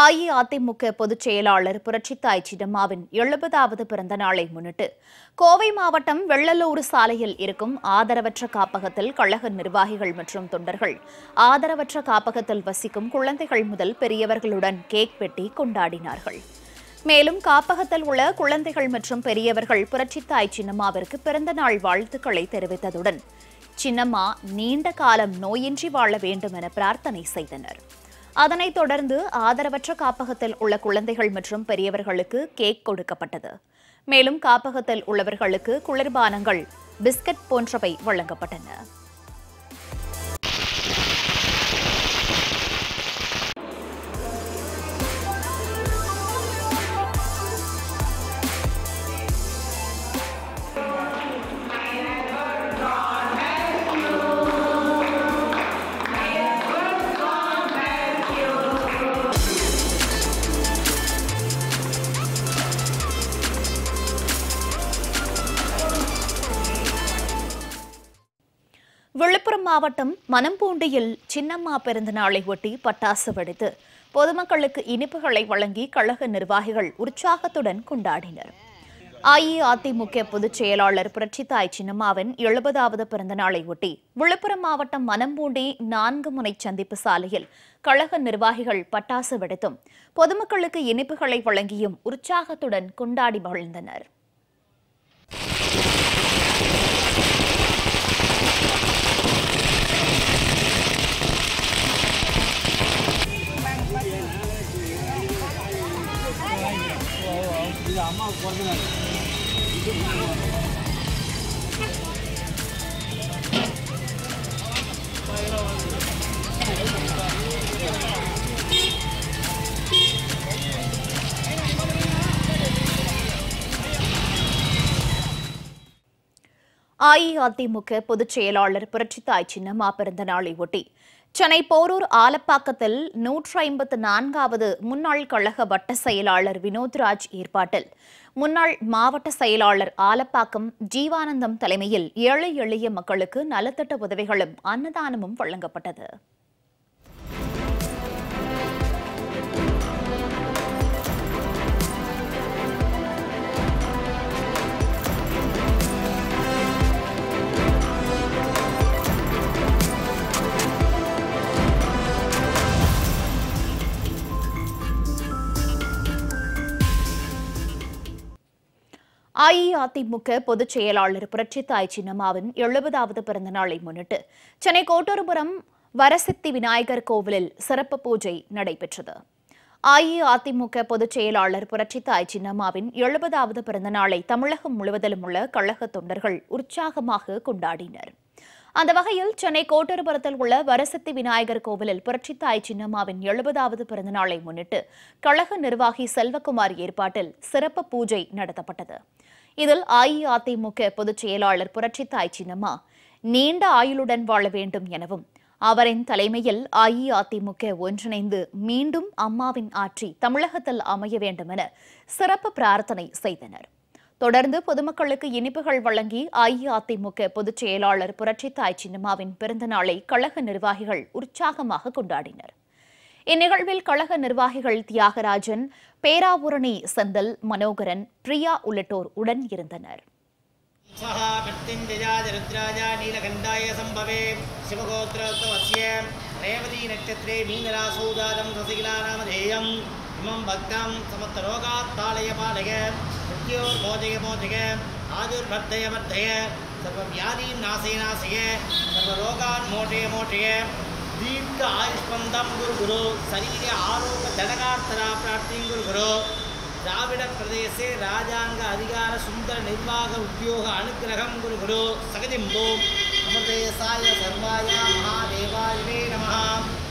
அஇஅதிமுக பொதுச் செயலாளர் புரட்சித்தாய் சின்னம்மாவின் 70வது பிறந்த நாளை முன்னிட்டு கோவை மாவட்டம் வெள்ளலூர் சாலையில் இருக்கும் ஆதரவற்ற காப்பகத்தில் கழக நிர்வாகிகள் மற்றும் தொண்டர்கள் ஆதரவற்ற காப்பகத்தில் வசிக்கும் குழந்தைகள் முதல் பெரியவர்களுடன் கேக் வெட்டி கொண்டாடினார்கள். மேலும் காப்பகத்தில் உள்ள குழந்தைகள் மற்றும் பெரியவர்கள் புரட்சித்தாய் சின்னம்மாவிற்கு பிறந்த நாள் வாழ்த்துக்களை தெரிவித்ததுடன் சின்னம்மா நீண்ட காலம் நோயின்றி வாழ வேண்டும் என பிரார்த்தனை செய்தனர். அதனைத் தொடர்ந்து ஆதரவற்ற காப்பகத்தில் உள்ள குழந்தைகள் மற்றும் பெரியவர்களுக்கு கேக் கொடுக்கப்பட்டது. மேலும் காப்பகத்தில் உள்ளவர்களுக்கு குளிர்பானங்கள், பிஸ்கட் போன்றவை வழங்கப்பட்டன. விழுப்புரம் மாவட்டம் மணம்பூண்டியில் சின்னம்மா பிறந்த நாளை ஒட்டி பட்டாசு வெடித்து பொதுமக்களுக்கு இனிப்புகளை வழங்கி கழக நிர்வாகிகள் உற்சாகத்துடன் கொண்டாடினர். அஇஅதிமுக பொதுச் செயலாளர் புரட்சித்தாய் சின்னம்மாவின் 70வது பிறந்த நாளை ஒட்டி விழுப்புரம் மாவட்டம் மணம்பூண்டி 4 முனை சந்திப்பு சாலையில் கழக நிர்வாகிகள் பட்டாசு வெடித்தும் பொதுமக்களுக்கு இனிப்புகளை வழங்கியும் உற்சாகத்துடன் கொண்டாடி மகிழ்ந்தனர். அஇஅதிமுக பொதுச் செயலாளர் புரட்சித்தாய் சின்னம்மா பிறந்த நாளை ஒட்டி சென்னை போரூர் ஆலப்பாக்கத்தில் 154வது முன்னாள் கழக வட்ட செயலாளர் வினோத்ராஜ் ஏற்பாட்டில் முன்னாள் மாவட்ட செயலாளர் ஆலப்பாக்கம் ஜீவானந்தம் தலைமையில் ஏழை எளிய மக்களுக்கு நலத்திட்ட உதவிகளும் அன்னதானமும் வழங்கப்பட்டது. அஇஅதிமுக பொதுச் செயலாளர் புரட்சித்தாய் சின்னம்மாவின் 70வது பிறந்த நாளை முன்னிட்டு சென்னை கோட்டூர்புரம் வரசித்தி விநாயகர் கோவிலில் சிறப்பு பூஜை நடைபெற்றது. அஇஅதிமுக பொதுச் செயலாளர் புரட்சித்தாய் சின்னம்மாவின் 70வது பிறந்த நாளை தமிழகம் முழுவதிலும் உள்ள கழக தொண்டர்கள் உற்சாகமாக கொண்டாடினர். அந்த வகையில் சென்னை கோட்டூர்புரத்தில் உள்ள வரசித்தி விநாயகர் கோவிலில் புரட்சித்தாய் சின்னம்மாவின் 70வது பிறந்த நாளை முன்னிட்டு கழக நிர்வாகி செல்வகுமார் ஏற்பாட்டில் சிறப்பு பூஜை நடத்தப்பட்டது. இதில் அஇஅதிமுக பொதுச் செயலாளர் புரட்சித்தாய் சின்னம்மா நீண்ட ஆயுளுடன் வாழ வேண்டும் எனவும் அவரின் தலைமையில் அஇஅதிமுக ஒன்றிணைந்து மீண்டும் அம்மாவின் ஆட்சி தமிழகத்தில் அமைய வேண்டும் என சிறப்பு பிரார்த்தனை செய்தனர். தொடர்ந்து பொதுமக்களுக்கு இனிப்புகள் வழங்கி அஇஅதிமுக பொதுச் செயலாளர் புரட்சித்தாய் சின்னம்மாவின் பிறந்த நாளை கழக நிர்வாகிகள் உற்சாகமாக கொண்டாடினர். இந்நிகழ்வில் கழக நிர்வாகிகள் தியாகராஜன், பேராவூரணி செந்தல், மனோகரன், பிரியா உள்ளிட்டோர் உடன் இருந்தனர். दीर्घ आयुष्मंदम गुरु शरीर आरोग्य दडगार्तरा प्राप्ति गुरु द्राविड प्रदेश राजांग अधिकार सुंदर निर्वाह उद्योग अनुग्रहम गुरु सकजिंबो अमृतेशाय सर्वाय महादेवाय नमः।